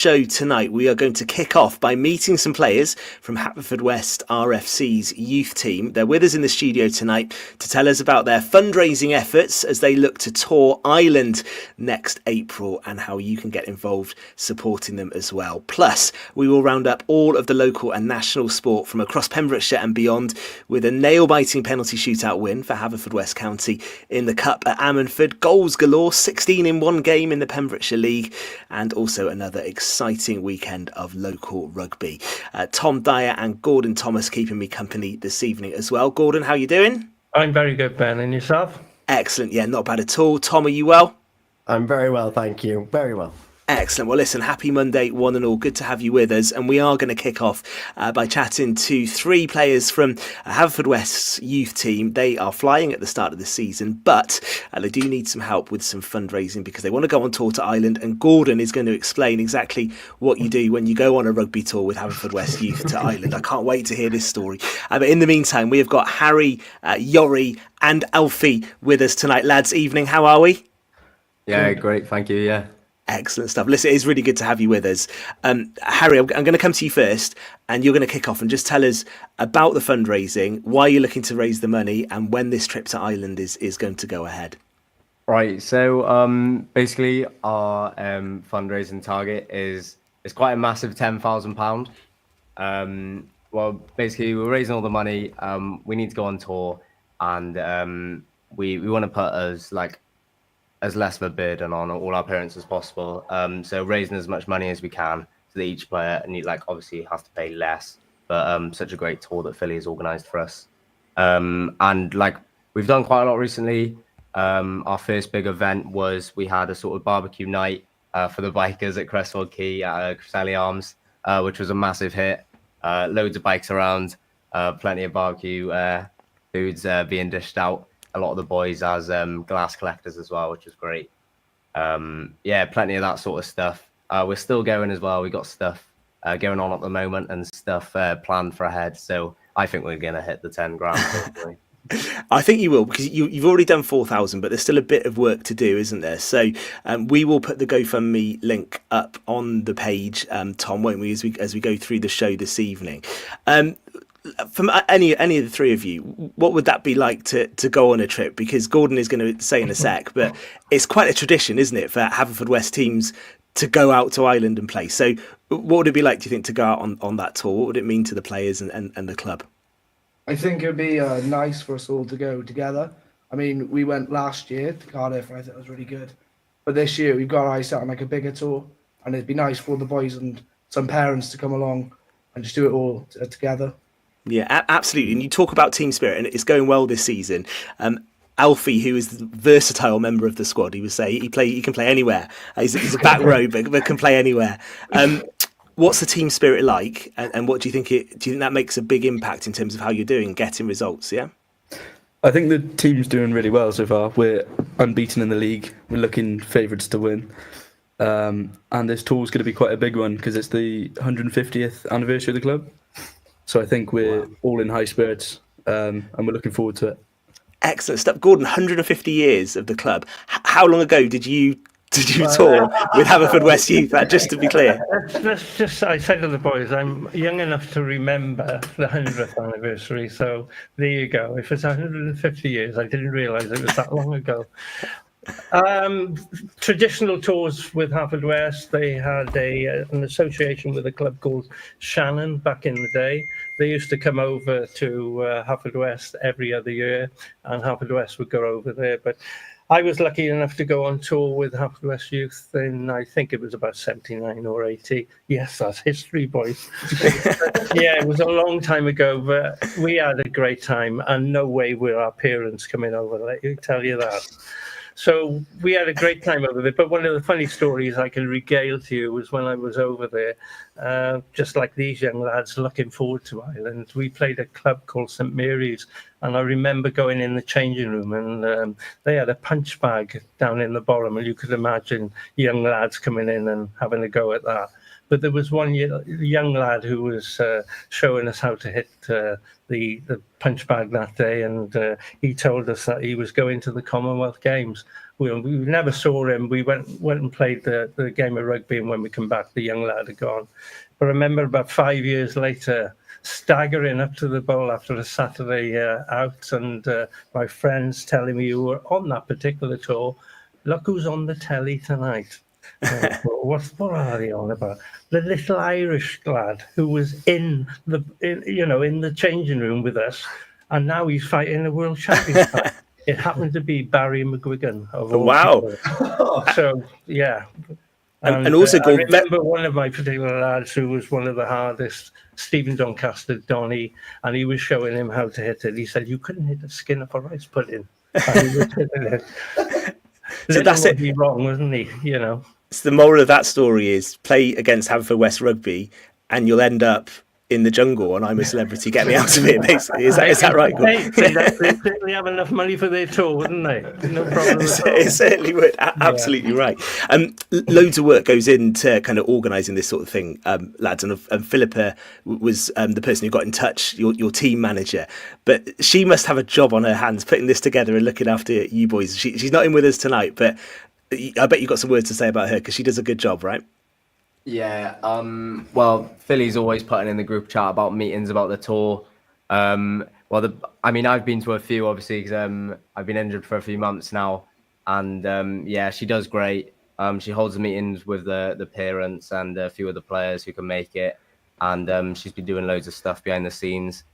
Show tonight, we are going to kick off by meeting some players from Haverfordwest RFC's youth team. They're with us in the studio tonight to tell us about their fundraising efforts as they look to tour Ireland next April and how you can get involved supporting them as well. Plus, we will round up all of the local and national sport from across Pembrokeshire and beyond with a nail-biting penalty shootout win for Haverfordwest County in the Cup at Ammanford. Goals galore, 16 in one game in the Pembrokeshire League, and also another exciting weekend of local rugby. Tom Dyer and Gordon Thomas keeping me company this evening as well. Gordon, how are you doing? I'm very good, Ben. And yourself? Excellent. Yeah, not bad at all. Tom, are you well? I'm very well, thank you. Very well. Excellent. Well, listen, happy Monday, one and all. Good to have you with us. And we are going to kick off by chatting to three players from Haverfordwest's youth team. They are flying at the start of the season, but they do need some help with some fundraising because they want to go on tour to Ireland. And Gordon is going to explain exactly what you do when you go on a rugby tour with Haverfordwest Youth to Ireland. I can't wait to hear this story. But in the meantime, we have got Harry, Yori and Alfie with us tonight. Lads, evening. How are we? Yeah, great. Thank you. Yeah. Excellent stuff. Listen, it is really good to have you with us. Harry, I'm going to come to you first, and you're going to kick off and just tell us about the fundraising, why you're looking to raise the money, and when this trip to Ireland is going to go ahead. Right. So basically, our fundraising target is quite a massive £10,000. Well, basically, we're raising all the money. We need to go on tour, and we want to put as less of a burden on all our parents as possible. So raising as much money as we can so that each player obviously has to pay less. But such a great tour that Philly has organised for us. And we've done quite a lot recently. Our first big event was we had a sort of barbecue night for the bikers at Crestwold Quay at Cresselly Arms, which was a massive hit. Loads of bikes around, plenty of barbecue foods being dished out. A lot of the boys as glass collectors as well, which is great. Yeah, plenty of that sort of stuff. We're still going as well. We got stuff going on at the moment and stuff planned for ahead. So I think we're going to hit the 10 grand. I think you will, because you've already done 4,000, but there's still a bit of work to do, isn't there? So we will put the GoFundMe link up on the page, Tom, won't we, as we go through the show this evening. From any of the three of you, what would that be like to go on a trip? Because Gordon is going to say in a sec, but it's quite a tradition, isn't it, for Haverfordwest teams to go out to Ireland and play. So what would it be like, do you think, to go out on that tour? What would it mean to the players and the club? I think it would be nice for us all to go together. I mean, we went last year to Cardiff and I thought it was really good. But this year we've got our eyes set on a bigger tour, and it'd be nice for the boys and some parents to come along and just do it all together. Yeah, absolutely. And you talk about team spirit, and it's going well this season. Alfie, who is the versatile member of the squad, he would say he can play anywhere. He's a back row, but can play anywhere. What's the team spirit like, and what do you think? Do you think that makes a big impact in terms of how you're doing, getting results? Yeah, I think the team's doing really well so far. We're unbeaten in the league. We're looking favourites to win. And this tour's going to be quite a big one because it's the 150th anniversary of the club. So I think we're all in high spirits, and we're looking forward to it. Excellent stuff. Gordon, 150 years of the club. How long ago did you tour with Haverfordwest Youth? Just to be clear. Let's just, I said to the boys, I'm young enough to remember the 100th anniversary. So there you go. If it's 150 years, I didn't realise it was that long ago. Traditional tours with Haverfordwest. They had an association with a club called Shannon back in the day. They used to come over to Haverfordwest every other year, and Haverfordwest would go over there. But I was lucky enough to go on tour with Haverfordwest Youth in, I think it was about 79 or 80. Yes, that's history, boys. Yeah, it was a long time ago, but we had a great time, and no way were our parents coming over, let me tell you that. So we had a great time over there. But one of the funny stories I can regale to you was when I was over there, just like these young lads looking forward to Ireland, we played a club called St Mary's. And I remember going in the changing room, and they had a punch bag down in the bottom. And you could imagine young lads coming in and having a go at that. But there was one young lad who was showing us how to hit the punch bag that day, and he told us that he was going to the Commonwealth Games. we never saw him. We went and played the game of rugby, and when we come back, the young lad had gone. But I remember about 5 years later, staggering up to the bowl after a Saturday out, and my friends telling me who were on that particular tour, look who's on the telly tonight. What are they on about? The little Irish lad who was in the changing room with us, and now he's fighting a world championship. It happened to be Barry McGuigan of all Wow. people. So yeah. And also, I remember one of my particular lads who was one of the hardest, Stephen Doncaster, Donny, and he was showing him how to hit it. He said, "You couldn't hit the skin of a rice pudding." And he was hitting it. So that's it. He wrong, wasn't he? So the moral of that story is play against Haverfordwest Rugby, and you'll end up in the jungle, and I'm a celebrity. Get me out of here, basically. Is that right? They certainly have enough money for their tour, wouldn't they? No problem at all. It certainly would. Absolutely right. Loads of work goes into kind of organising this sort of thing, lads. And Philippa was the person who got in touch, your team manager. But she must have a job on her hands putting this together and looking after you boys. She's not in with us tonight, but I bet you've got some words to say about her because she does a good job, right? Yeah. Well, Philly's always putting in the group chat about meetings about the tour. I've been to a few, obviously, because I've been injured for a few months now, and she does great. She holds meetings with the parents and a few of the players who can make it, and she's been doing loads of stuff behind the scenes,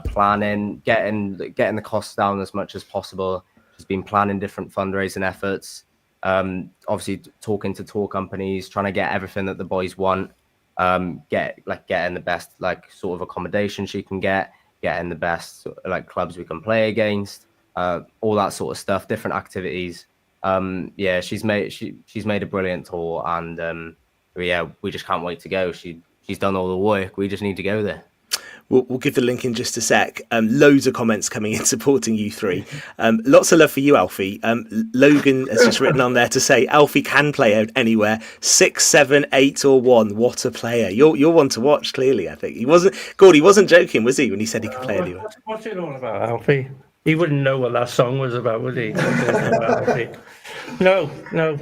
planning, getting the costs down as much as possible. She's been planning different fundraising efforts. Obviously talking to tour companies, trying to get everything that the boys want, getting the best sort of accommodation she can getting the best clubs we can play against, all that sort of stuff, different activities. She's made a brilliant tour, and we just can't wait to go. She's done all the work. We just need to go there. We'll give the link in just a sec. Loads of comments coming in supporting you three. Lots of love for you, Alfie. Logan has just written on there to say Alfie can play anywhere, 6, 7, 8 or 1. What a player. You're one to watch, clearly, I think. He wasn't joking, was he, when he said he could play anywhere? What's it all about, Alfie? He wouldn't know what that song was about, would he? No,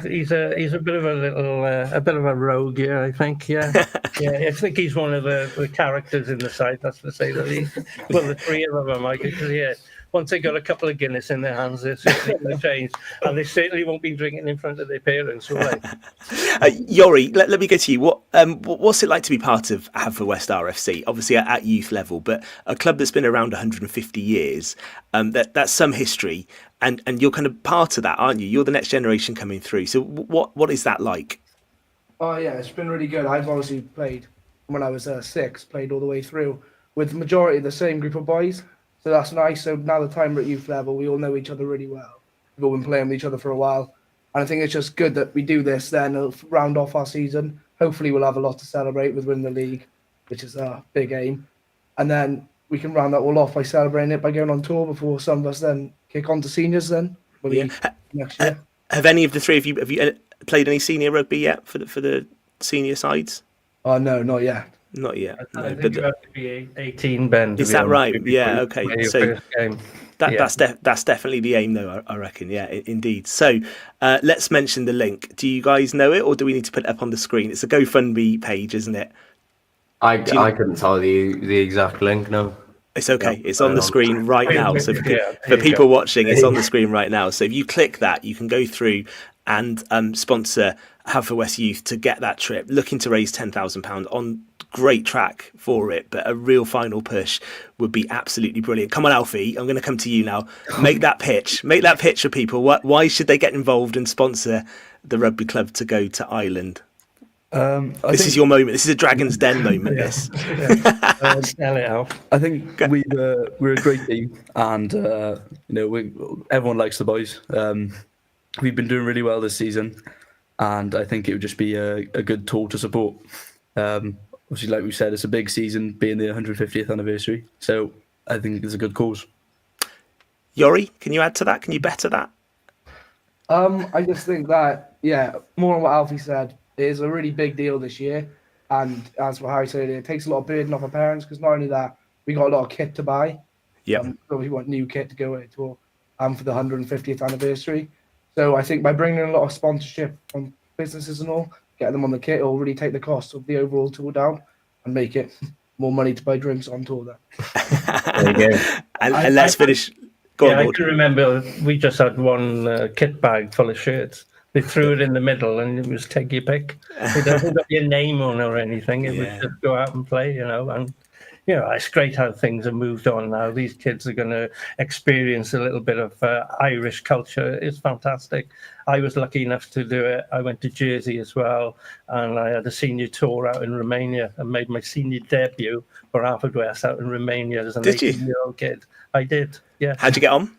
he's a bit of a rogue, yeah, I think, yeah. I think he's one of the characters in the side, that's to say the least. Well, the three of them, I guess, yeah. Once they got a couple of Guinness in their hands, they're certainly going to change, and they certainly won't be drinking in front of their parents, will they? Yori, let me go to you. What's it like to be part of Haverfordwest RFC? Obviously at youth level, but a club that's been around 150 years. That's some history, and you're kind of part of that, aren't you? You're the next generation coming through. So what is that like? Oh yeah, it's been really good. I've obviously played when I was 6, played all the way through with the majority of the same group of boys. So that's nice. So now the time we're at youth level, we all know each other really well. We've all been playing with each other for a while. And I think it's just good that we do this then. It'll round off our season. Hopefully we'll have a lot to celebrate with winning the league, which is our big aim. And then we can round that all off by celebrating it by going on tour before some of us then kick on to seniors then. Next year. Have any of the three of you, have you played any senior rugby yet for the senior sides? Oh, no, not yet. Not yet. I think you have to be 18, Ben. Is that right? Yeah, okay. So that's definitely the aim, though, I reckon. Yeah, indeed. So let's mention the link. Do you guys know it, or do we need to put it up on the screen? It's a GoFundMe page, isn't it? I couldn't tell you the exact link, no. It's okay. It's on the screen right now. So for people watching, it's on the screen right now. So if you click that, you can go through and sponsor Haverfordwest Youth to get that trip. Looking to raise £10,000 on great track for it, but a real final push would be absolutely brilliant. Come on, Alfie, I'm going to come to you now. Make that pitch for people. Why should they get involved and sponsor the rugby club to go to Ireland? This is your moment. This is a Dragon's Den moment. This. Sell it out. I think we're a great team, and everyone likes the boys. We've been doing really well this season, and I think it would just be a good tour to support. Obviously, like we said, it's a big season, being the 150th anniversary. So I think it's a good cause. Yori, can you add to that? Can you better that? I just think that, more on what Alfie said, it is a really big deal this year. And as for Harry said, it takes a lot of burden off our parents, because not only that, we got a lot of kit to buy. Yeah. So we want new kit to go to tour for the 150th anniversary. So I think by bringing in a lot of sponsorship from businesses and all, getting them on the kit, will really take the cost of the overall tour down and make it more money to buy drinks on tour then. There you go. And let's finish. Go on, I Gord. can remember we just had one kit bag full of shirts. They threw it in the middle and it was take your pick. It doesn't got your name on or anything. It was just go out and play, and it's great how things have moved on now. These kids are going to experience a little bit of Irish culture. It's fantastic. I was lucky enough to do it. I went to Jersey as well, and I had a senior tour out in Romania and made my senior debut for Haverfordwest out in Romania as an 18-year-old kid. I did, yeah. How'd you get on?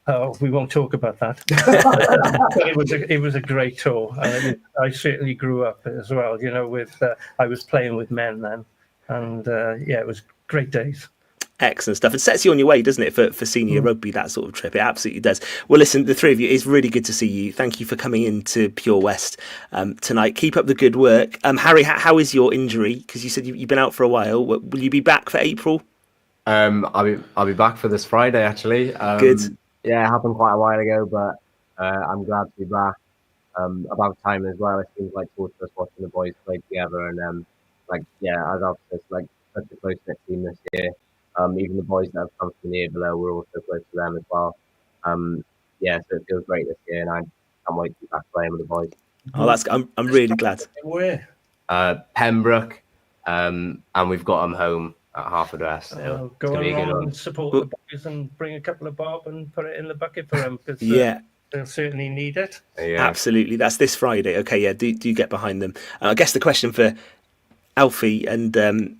Oh, we won't talk about that. But it was a great tour. I certainly grew up as well. With I was playing with men then, and it was great days. Excellent stuff. It sets you on your way, doesn't it, for senior rugby, that sort of trip? It absolutely does. Well, listen, the three of you, it's really good to see you. Thank you for coming into Pure West tonight. Keep up the good work. Harry, how is your injury? Because you said you've been out for a while. Will you be back for April? I'll be back for this Friday actually. Good. Yeah, it happened quite a while ago, but I'm glad to be back. About time as well. It seems like torturous watching the boys play together, and as I've said, like such a close knit team this year. Even the boys that have come from the year below, we're also close to them as well. So it feels great this year, and I can't wait to be back playing with the boys. Oh, I'm really glad. Where? Pembroke, and we've got them home at Haverfordwest. So Go it's gonna be a good along one. and support the boys and bring a couple of bob and put it in the bucket for them, because they'll certainly need it. Yeah. Absolutely. That's this Friday. Okay, yeah, do get behind them. I guess the question for Alfie and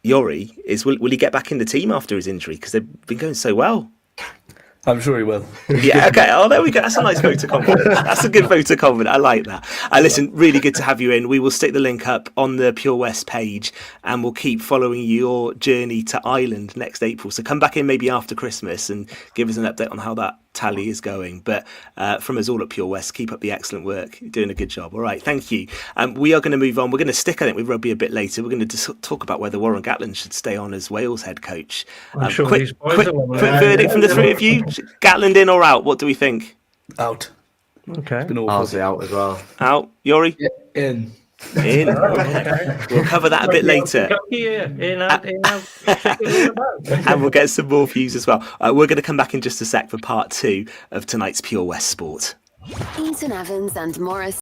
Yori is, will he get back in the team after his injury? Because they've been going so well. I'm sure he will. Yeah, okay. Oh, there we go. That's a nice vote of confidence. That's a good vote of confidence. I like that. Listen, really good to have you in. We will stick the link up on the Pure West page, and we'll keep following your journey to Ireland next April. So come back in maybe after Christmas and give us an update on how that tally is going. But from us all at Pure West, keep up the excellent work. You're doing a good job. All right, thank you. We are going to move on. We're going to stick, I think, with rugby a bit later. We're going to talk about whether Warren Gatland should stay on as Wales head coach. I'm sure quick these boys are verdict from the three of you. Gatland in or out? What do we think? Out. Okay. Been awful. I'll say out as well. Out. Yori? Yeah, in. In. Okay. We'll cover that a bit later. In, out. And we'll get some more views as well. We're going to come back in just a sec for part 2 of tonight's Pure West Sport. Eaton-Evans and Morris